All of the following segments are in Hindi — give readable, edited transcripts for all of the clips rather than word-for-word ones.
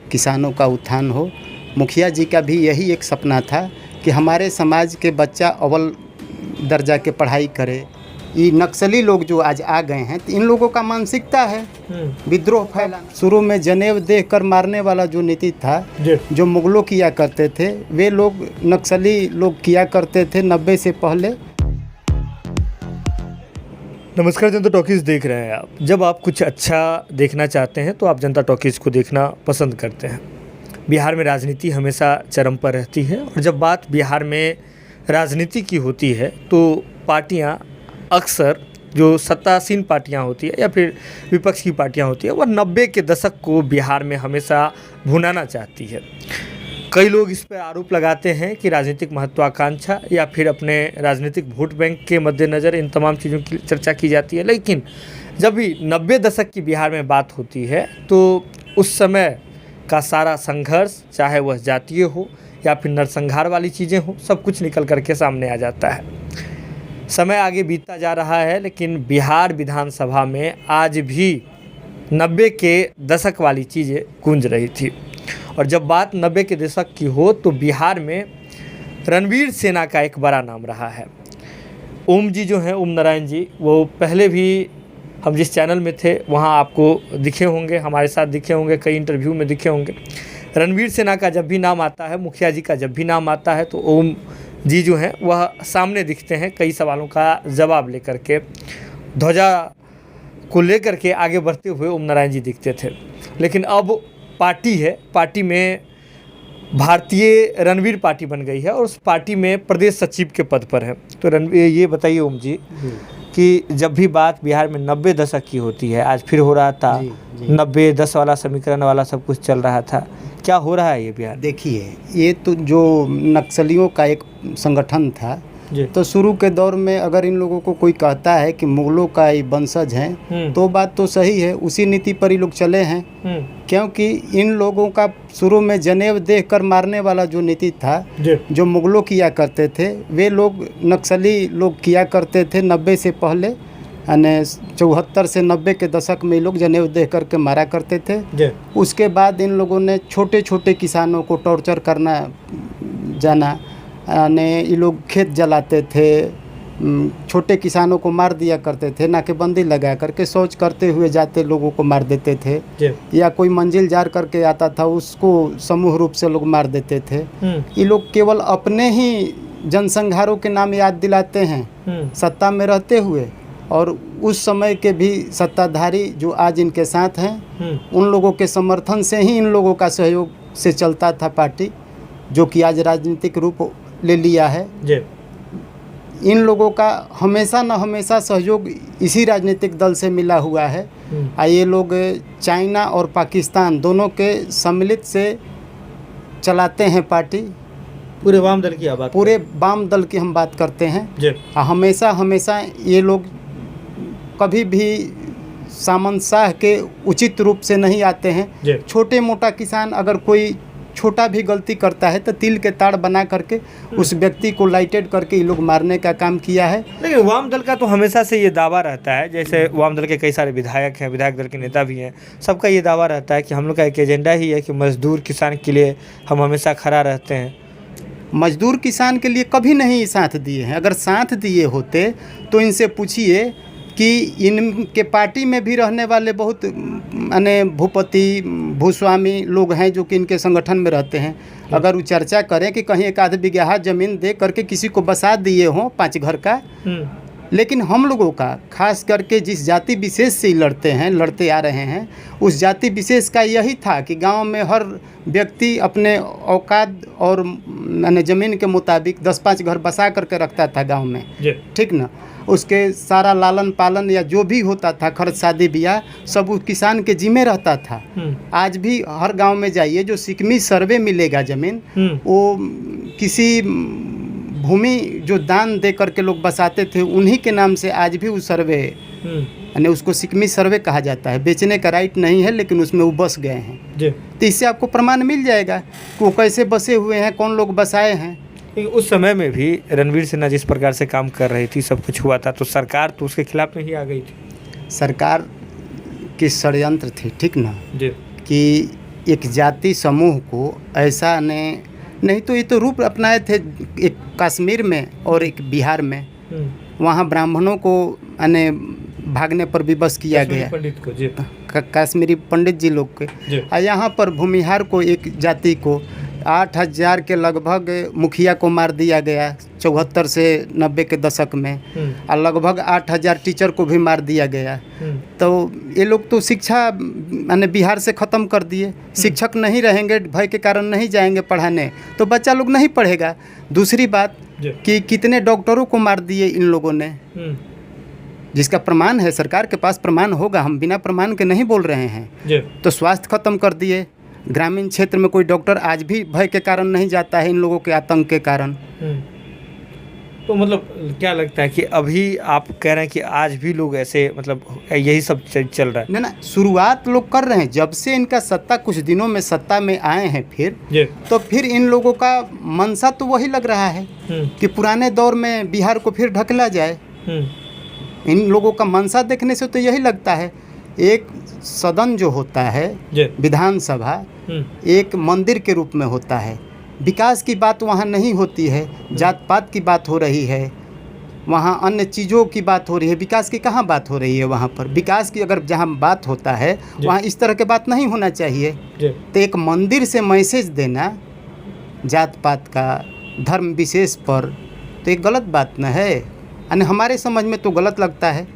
किसानों का उत्थान हो। मुखिया जी का भी यही एक सपना था कि हमारे समाज के बच्चा अव्वल दर्जा के पढ़ाई करे। ये नक्सली लोग जो आज आ गए हैं तो इन लोगों का मानसिकता है विद्रोह फैलाना। शुरू में जनेब देख कर मारने वाला जो नीति था जो मुगलों किया करते थे, वे लोग नक्सली लोग किया करते थे 90 से पहले। नमस्कार, जनता टॉकीज़ देख रहे हैं आप। जब आप कुछ अच्छा देखना चाहते हैं तो आप जनता टॉकीज़ को देखना पसंद करते हैं। बिहार में राजनीति हमेशा चरम पर रहती है और जब बात बिहार में राजनीति की होती है तो पार्टियां अक्सर जो सत्तासीन पार्टियां होती है या फिर विपक्ष की पार्टियां होती है वह 90 के दशक को बिहार में हमेशा भुनाना चाहती है। कई लोग इस पर आरोप लगाते हैं कि राजनीतिक महत्वाकांक्षा या फिर अपने राजनीतिक वोट बैंक के मद्देनज़र इन तमाम चीज़ों की चर्चा की जाती है। लेकिन जब भी 90 दशक की बिहार में बात होती है तो उस समय का सारा संघर्ष, चाहे वह जातीय हो या फिर नरसंहार वाली चीज़ें हो, सब कुछ निकल करके सामने आ जाता है। समय आगे बीतता जा रहा है लेकिन बिहार विधानसभा में आज भी 90 के दशक वाली चीज़ें गूंज रही थी। और जब बात 90 के दशक की हो तो बिहार में रणवीर सेना का एक बड़ा नाम रहा है। ओम जी जो हैं, ओम नारायण जी, वो पहले भी हम जिस चैनल में थे वहाँ आपको दिखे होंगे, हमारे साथ दिखे होंगे, कई इंटरव्यू में दिखे होंगे। रणवीर सेना का जब भी नाम आता है, मुखिया जी का जब भी नाम आता है तो ओम जी जो हैं वह सामने दिखते हैं कई सवालों का जवाब लेकर के। ध्वजा को लेकर के आगे बढ़ते हुए ओम नारायण जी दिखते थे। लेकिन अब पार्टी है, पार्टी में भारतीय रणवीर पार्टी बन गई है और उस पार्टी में प्रदेश सचिव के पद पर है। तो रणवीर, ये बताइए ओम जी कि जब भी बात बिहार में 90 दशक की होती है, आज फिर हो रहा था 90-10 वाला समीकरण वाला सब कुछ चल रहा था, क्या हो रहा है ये बिहार? देखिए, ये तो जो नक्सलियों का एक संगठन था तो शुरू के दौर में अगर इन लोगों को कोई कहता है कि मुगलों का ये वंशज हैं तो बात तो सही है, उसी नीति पर ही लोग चले हैं। क्योंकि इन लोगों का शुरू में जनेब देख कर मारने वाला जो नीति था जो मुगलों किया करते थे, वे लोग नक्सली लोग किया करते थे 90 से पहले, यानी 74 से 90 के दशक में ये लोग जनेब देख करके मारा करते थे। उसके बाद इन लोगों ने छोटे छोटे किसानों को टॉर्चर करना जाना, यानी ये लोग खेत जलाते थे, छोटे किसानों को मार दिया करते थे, नाकेबंदी लगा करके शौच करते हुए जाते लोगों को मार देते थे, या कोई मंजिल जार करके आता था उसको समूह रूप से लोग मार देते थे। ये लोग केवल अपने ही जनसंहारों के नाम याद दिलाते हैं सत्ता में रहते हुए, और उस समय के भी सत्ताधारी जो आज इनके साथ हैं उन लोगों के समर्थन से ही, इन लोगों का सहयोग से चलता था पार्टी, जो कि आज राजनीतिक रूप ले लिया है। इन लोगों का हमेशा न हमेशा सहयोग इसी राजनीतिक दल से मिला हुआ है। ये लोग चाइना और पाकिस्तान दोनों के सम्मिलित से चलाते हैं पार्टी। पूरे वाम दल की बात, पूरे वाम दल की हम बात करते हैं। हमेशा हमेशा ये लोग कभी भी सामंत शाह के उचित रूप से नहीं आते हैं। छोटे मोटा किसान अगर कोई छोटा भी गलती करता है तो तिल के ताड़ बना करके उस व्यक्ति को लाइटेड करके ये लोग मारने का काम किया है। लेकिन वाम दल का तो हमेशा से ये दावा रहता है, जैसे वाम दल के कई सारे विधायक हैं, विधायक दल के नेता भी हैं, सबका ये दावा रहता है कि हम लोग का एक एजेंडा ही है कि मजदूर किसान के लिए हम हमेशा खड़ा रहते हैं। मजदूर किसान के लिए कभी नहीं साथ दिए हैं। अगर साथ दिए होते तो इनसे पूछिए कि इनके पार्टी में भी रहने वाले बहुत यानी भूपति भूस्वामी लोग हैं जो कि इनके संगठन में रहते हैं। अगर वो चर्चा करें कि कहीं एक आध बिगहा ज़मीन दे करके किसी को बसा दिए हों 5 घर का, लेकिन हम लोगों का खास करके जिस जाति विशेष से लड़ते हैं, लड़ते आ रहे हैं, उस जाति विशेष का यही था कि गांव में हर व्यक्ति अपने औकात और यानी ज़मीन के मुताबिक 10-5 घर बसा करके रखता था गांव में, ठीक ना। उसके सारा लालन पालन या जो भी होता था, खर्च शादी ब्याह, सब उस किसान के जिम्मे रहता था। आज भी हर गांव में जाइए, जो सिकमी सर्वे मिलेगा ज़मीन, वो किसी भूमि जो दान दे करके लोग बसाते थे उन्हीं के नाम से आज भी वो सर्वे, यानी उसको सिकमी सर्वे कहा जाता है। बेचने का राइट नहीं है लेकिन उसमें वो बस गए हैं। तो इससे आपको प्रमाण मिल जाएगा कि वो कैसे बसे हुए हैं, कौन लोग बसाए हैं। उस समय में भी रणवीर सिन्हा जिस प्रकार से काम कर रही थी, सब कुछ हुआ था, तो सरकार तो उसके खिलाफ में ही आ गई थी। सरकार की षड्यंत्र थी, ठीक ना, जी, कि एक जाति समूह को ऐसा ने नहीं तो ये तो रूप अपनाए थे एक कश्मीर में और एक बिहार में। वहाँ ब्राह्मणों को यानी भागने पर विवश किया गया, पंडित को जी, कश्मीरी पंडित जी लोग के। और यहाँ पर भूमिहार को एक जाति को 8,000 के लगभग मुखिया को मार दिया गया 74 से 90 के दशक में, और लगभग 8,000 टीचर को भी मार दिया गया। तो ये लोग तो शिक्षा मैंने बिहार से ख़त्म कर दिए। शिक्षक नहीं रहेंगे, भय के कारण नहीं जाएंगे पढ़ाने, तो बच्चा लोग नहीं पढ़ेगा। दूसरी बात कि कितने डॉक्टरों को मार दिए इन लोगों ने, जिसका प्रमाण है, सरकार के पास प्रमाण होगा, हम बिना प्रमाण के नहीं बोल रहे हैं। तो स्वास्थ्य खत्म कर दिए। ग्रामीण क्षेत्र में कोई डॉक्टर आज भी भय के कारण नहीं जाता है, इन लोगों के आतंक के कारण। तो मतलब क्या लगता है कि अभी आप कह रहे हैं कि आज भी लोग ऐसे मतलब यही सब चल रहा है? नहीं ना, शुरुआत लोग कर रहे हैं जब से इनका सत्ता कुछ दिनों में सत्ता में आए हैं फिर तो फिर इन लोगों का मंशा तो वही लग रहा है कि पुराने दौर में बिहार को फिर ढकेला जाए। इन लोगों का मंशा देखने से तो यही लगता है। एक सदन जो होता है विधानसभा एक मंदिर के रूप में होता है। विकास की बात वहाँ नहीं होती है, जात पात की बात हो रही है, वहाँ अन्य चीज़ों की बात हो रही है। विकास की कहाँ बात हो रही है वहाँ पर? विकास की अगर जहाँ बात होता है वहाँ इस तरह की बात नहीं होना चाहिए। तो एक मंदिर से मैसेज देना जात पात का, धर्म विशेष पर, तो एक गलत बात न है। यानी हमारे समझ में तो गलत लगता है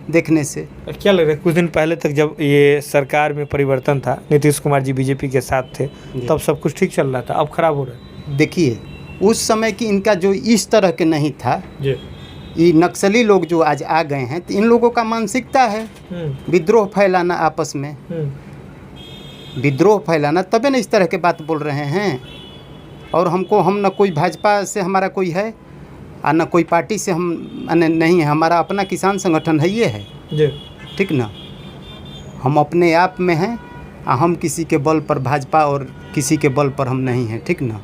देखने से। क्या लग रहा है कुछ दिन पहले तक जब ये सरकार में परिवर्तन था, नीतीश कुमार जी बीजेपी के साथ थे, तब सब कुछ ठीक चल रहा था, अब खराब हो रहा है? देखिए उस समय की इनका जो इस तरह के नहीं था, ये नक्सली लोग जो आज आ गए हैं, तो इन लोगों का मानसिकता है विद्रोह फैलाना, आपस में विद्रोह फैलाना, तबे ना इस तरह के बात बोल रहे हैं। और हम न कोई भाजपा से हमारा कोई है और न कोई पार्टी से हम नहीं है, हमारा अपना किसान संगठन है, ये है ठीक ना। हम अपने आप में हैं, हम किसी के बल पर भाजपा और किसी के बल पर हम नहीं हैं, ठीक ना।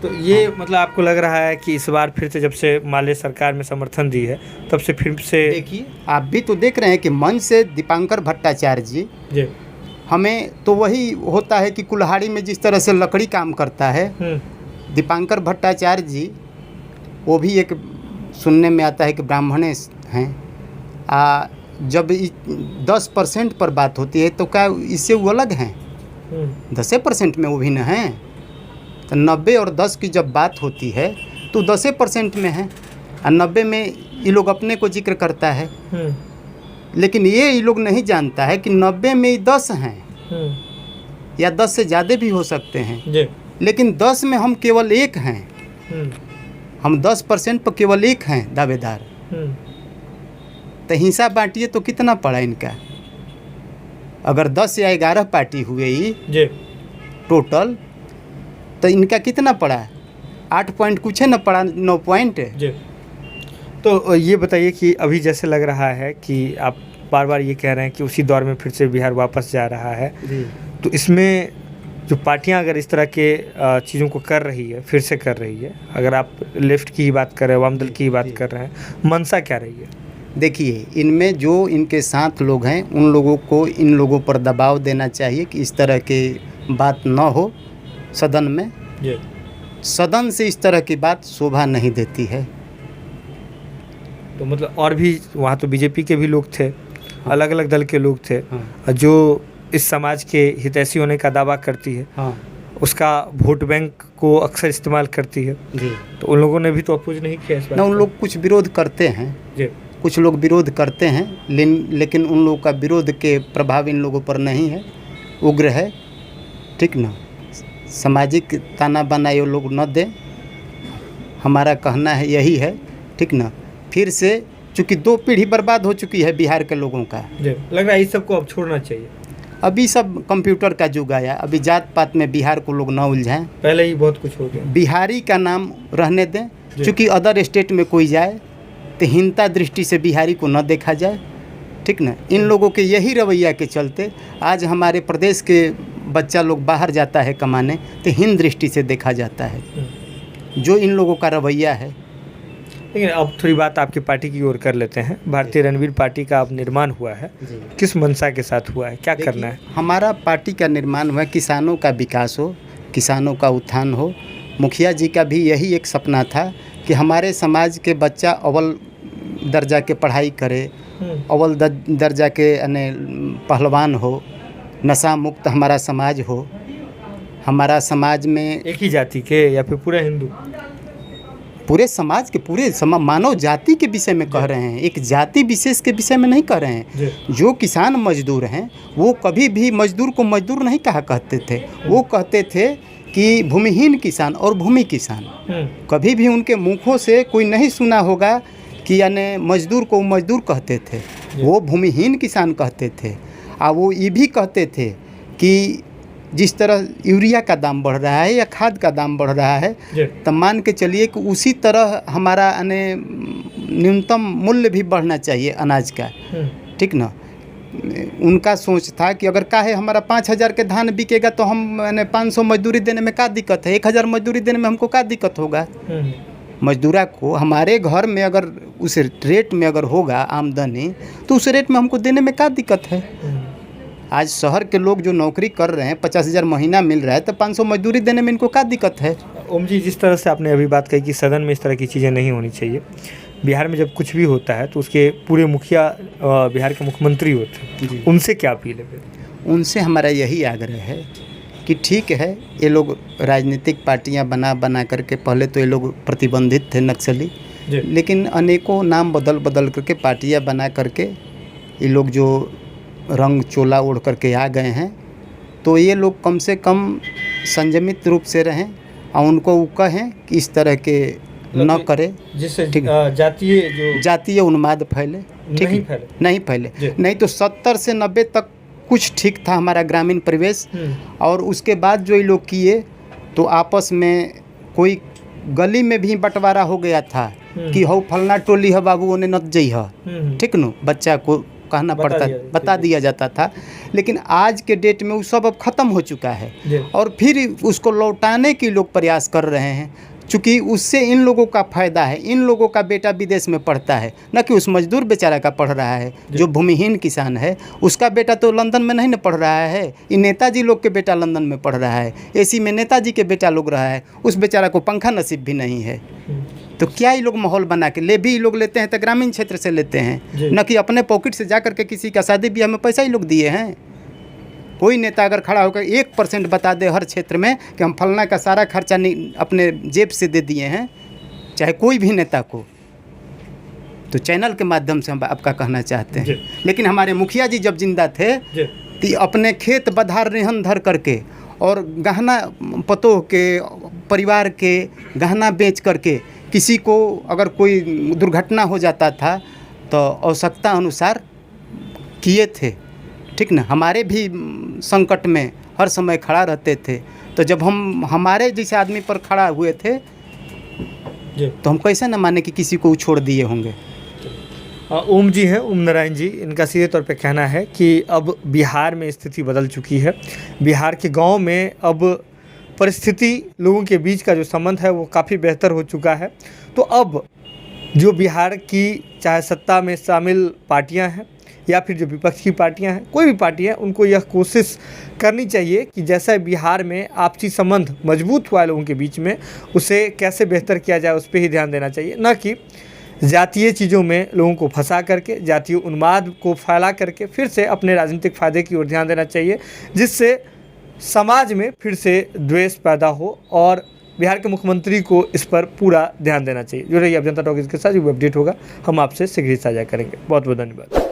तो ये मतलब आपको लग रहा है कि इस बार फिर से जब से माले सरकार में समर्थन दी है तब से फिर से? देखिए आप भी तो देख रहे हैं कि मंच से दीपांकर भट्टाचार्य जी हमें तो वही होता है कि कुल्हाड़ी में जिस तरह से लकड़ी काम करता है, दीपांकर भट्टाचार्य जी वो भी एक सुनने में आता है कि ब्राह्मणे हैं। जब 10% पर बात होती है तो क्या इससे वो अलग हैं? 10% में वो भी न हैं। तो 90 और 10 की जब बात होती है तो 10% में है, और 90 में ये लोग अपने को जिक्र करता है। लेकिन ये लोग नहीं जानता है कि 90 में 10 हैं या 10 से ज़्यादा भी हो सकते हैं, लेकिन 10 में हम केवल एक हैं। हम 10% पर केवल एक हैं दावेदार। तो हिस्सा बांटिए तो कितना पड़ा इनका? अगर 10 या 11 पार्टी हुए ही टोटल, तो इनका कितना पड़ा? 8 पॉइंट कुछ है न पड़ा, 9 पॉइंट। तो ये बताइए कि अभी जैसे लग रहा है कि आप बार बार ये कह रहे हैं कि उसी दौर में फिर से बिहार वापस जा रहा है, तो इसमें जो पार्टियां अगर इस तरह के चीज़ों को कर रही है, फिर से कर रही है, अगर आप लेफ्ट की ही बात कर रहे हैं, वाम दल की ही बात कर रहे हैं, मंशा क्या रही है? देखिए इनमें जो इनके साथ लोग हैं उन लोगों को इन लोगों पर दबाव देना चाहिए कि इस तरह की बात न हो सदन में। सदन से इस तरह की बात शोभा नहीं देती है। तो मतलब और भी वहाँ तो बीजेपी के भी लोग थे, अलग अलग दल के लोग थे, जो इस समाज के हितैषी होने का दावा करती है, उसका वोट बैंक को अक्सर इस्तेमाल करती है। तो उन लोगों ने भी तो अपोज नहीं किया इस बात? ना, उन लोग कुछ विरोध करते हैं, कुछ लोग विरोध करते हैं, लेकिन उन लोगों का विरोध के प्रभाव इन लोगों पर नहीं है, उग्र है, ठीक ना। सामाजिक ताना बाना ये लोग न दें, हमारा कहना है यही है, ठीक ना। फिर से चूँकि 2 पीढ़ी बर्बाद हो चुकी है बिहार के लोगों का, लग रहा है इस सब को अब छोड़ना चाहिए। अभी सब कंप्यूटर का युग आया, अभी जात पात में बिहार को लोग न उलझाएं। पहले ही बहुत कुछ हो गया। बिहारी का नाम रहने दें, चूँकि अदर स्टेट में कोई जाए तो हीनता दृष्टि से बिहारी को न देखा जाए, ठीक ना। इन लोगों के यही रवैया के चलते आज हमारे प्रदेश के बच्चा लोग बाहर जाता है कमाने तो हीन दृष्टि से देखा जाता है, जो इन लोगों का रवैया है। लेकिन अब थोड़ी बात आपकी पार्टी की ओर कर लेते हैं। भारतीय रणवीर पार्टी का अब निर्माण हुआ है, किस मंशा के साथ हुआ है, क्या करना है? हमारा पार्टी का निर्माण हुआ, किसानों का विकास हो, किसानों का उत्थान हो। मुखिया जी का भी यही एक सपना था कि हमारे समाज के बच्चा अव्वल दर्जा के पढ़ाई करे, अव्वल दर्जा के पहलवान हो, नशा मुक्त हमारा समाज हो। हमारा समाज में एक ही जाति के या फिर पूरा हिंदू? पूरे समाज के, पूरे मानव जाति के विषय में कह रहे हैं, एक जाति विशेष के विषय में नहीं कह रहे हैं। जो किसान मजदूर हैं वो कभी भी मजदूर को मजदूर नहीं कहते थे, वो कहते थे कि भूमिहीन किसान और भूमि किसान। कभी भी उनके मुखों से कोई नहीं सुना होगा कि यानी मजदूर को मजदूर कहते थे, वो भूमिहीन किसान कहते थे। और वो ये भी कहते थे कि जिस तरह यूरिया का दाम बढ़ रहा है या खाद का दाम बढ़ रहा है, तो मान के चलिए कि उसी तरह हमारा न्यूनतम मूल्य भी बढ़ना चाहिए अनाज का, ठीक ना। उनका सोच था कि अगर काहे हमारा 5,000 के धान बिकेगा तो हम 500 मजदूरी देने में क्या दिक्कत है, 1,000 मजदूरी देने में हमको क्या दिक्कत होगा। मजदूरा को हमारे घर में अगर उस रेट में अगर होगा आमदनी, तो उस रेट में हमको देने में क्या दिक्कत है। आज शहर के लोग जो नौकरी कर रहे हैं, 50,000 महीना मिल रहा है, तो 500 मजदूरी देने में इनको क्या दिक्कत है। ओम जी, जिस तरह से आपने अभी बात कही कि सदन में इस तरह की चीज़ें नहीं होनी चाहिए, बिहार में जब कुछ भी होता है तो उसके पूरे मुखिया बिहार के मुख्यमंत्री होते हैं, उनसे क्या अपील है? उनसे हमारा यही आग्रह है कि ठीक है, ये लोग राजनीतिक पार्टियां बना करके, पहले तो ये लोग प्रतिबंधित थे नक्सली, लेकिन अनेकों नाम बदल करके पार्टियां बना करके ये लोग जो रंग चोला ओढ़ करके आ गए हैं, तो ये लोग कम से कम संयमित रूप से रहें और उनको वो कहें कि इस तरह के न करे, जिससे जातीय उन्माद फैले, ठीक नहीं फैले। नहीं तो 70 से 90 तक कुछ ठीक था हमारा ग्रामीण परिवेश, और उसके बाद जो ये लोग किए तो आपस में कोई गली में भी बंटवारा हो गया था कि हो फलना टोली है बाबू, उन्हें नत जई है, ठीक न, बच्चा को कहना पड़ता, बता दिया जाता था। लेकिन आज के डेट में वो सब अब ख़त्म हो चुका है, और फिर उसको लौटाने की लोग प्रयास कर रहे हैं, चूँकि उससे इन लोगों का फ़ायदा है। इन लोगों का बेटा विदेश में पढ़ता है, न कि उस मजदूर बेचारा का पढ़ रहा है। जो भूमिहीन किसान है उसका बेटा तो लंदन में नहीं न पढ़ रहा है, ये नेताजी लोग के बेटा लंदन में पढ़ रहा है, एसी में नेताजी के बेटा लोग रहा है, उस बेचारा को पंखा नसीब भी नहीं है। तो क्या ये लोग माहौल बना के ले भी लोग लेते हैं तो ग्रामीण क्षेत्र से लेते हैं, न कि अपने पॉकेट से जा करके किसी का शादी ब्याह में पैसा ही लोग दिए हैं। कोई नेता अगर खड़ा होकर 1% बता दे हर क्षेत्र में कि हम फलना का सारा खर्चा अपने जेब से दे दिए हैं, चाहे कोई भी नेता को, तो चैनल के माध्यम से हम आपका कहना चाहते हैं। लेकिन हमारे मुखिया जी जब जिंदा थे तो अपने खेत बधार रेहन धर करके और गहना पतोह के परिवार के गहना बेच करके किसी को अगर कोई दुर्घटना हो जाता था तो आवश्यकता अनुसार किए थे, ठीक ना। हमारे भी संकट में हर समय खड़ा रहते थे, तो जब हम हमारे जैसे आदमी पर खड़ा हुए थे तो हम कैसे न माने कि किसी को छोड़ दिए होंगे। ओम जी हैं, ओम नारायण जी, इनका सीधे तौर पे कहना है कि अब बिहार में स्थिति बदल चुकी है। बिहार के गांव में अब परिस्थिति, लोगों के बीच का जो संबंध है वो काफ़ी बेहतर हो चुका है। तो अब जो बिहार की चाहे सत्ता में शामिल पार्टियां हैं या फिर जो विपक्ष की पार्टियां हैं, कोई भी पार्टी है, उनको यह कोशिश करनी चाहिए कि जैसा बिहार में आपसी संबंध मजबूत हुआ है लोगों के बीच में, उसे कैसे बेहतर किया जाए उस पर ही ध्यान देना चाहिए, न कि जातीय चीज़ों में लोगों को फंसा करके, जातीय उन्माद को फैला करके फिर से अपने राजनीतिक फ़ायदे की ओर ध्यान देना चाहिए, जिससे समाज में फिर से द्वेष पैदा हो। और बिहार के मुख्यमंत्री को इस पर पूरा ध्यान देना चाहिए। जो रही अब जनता टॉकीज के साथ जो अपडेट होगा हम आपसे शीघ्र ही साझा करेंगे। बहुत बहुत धन्यवाद।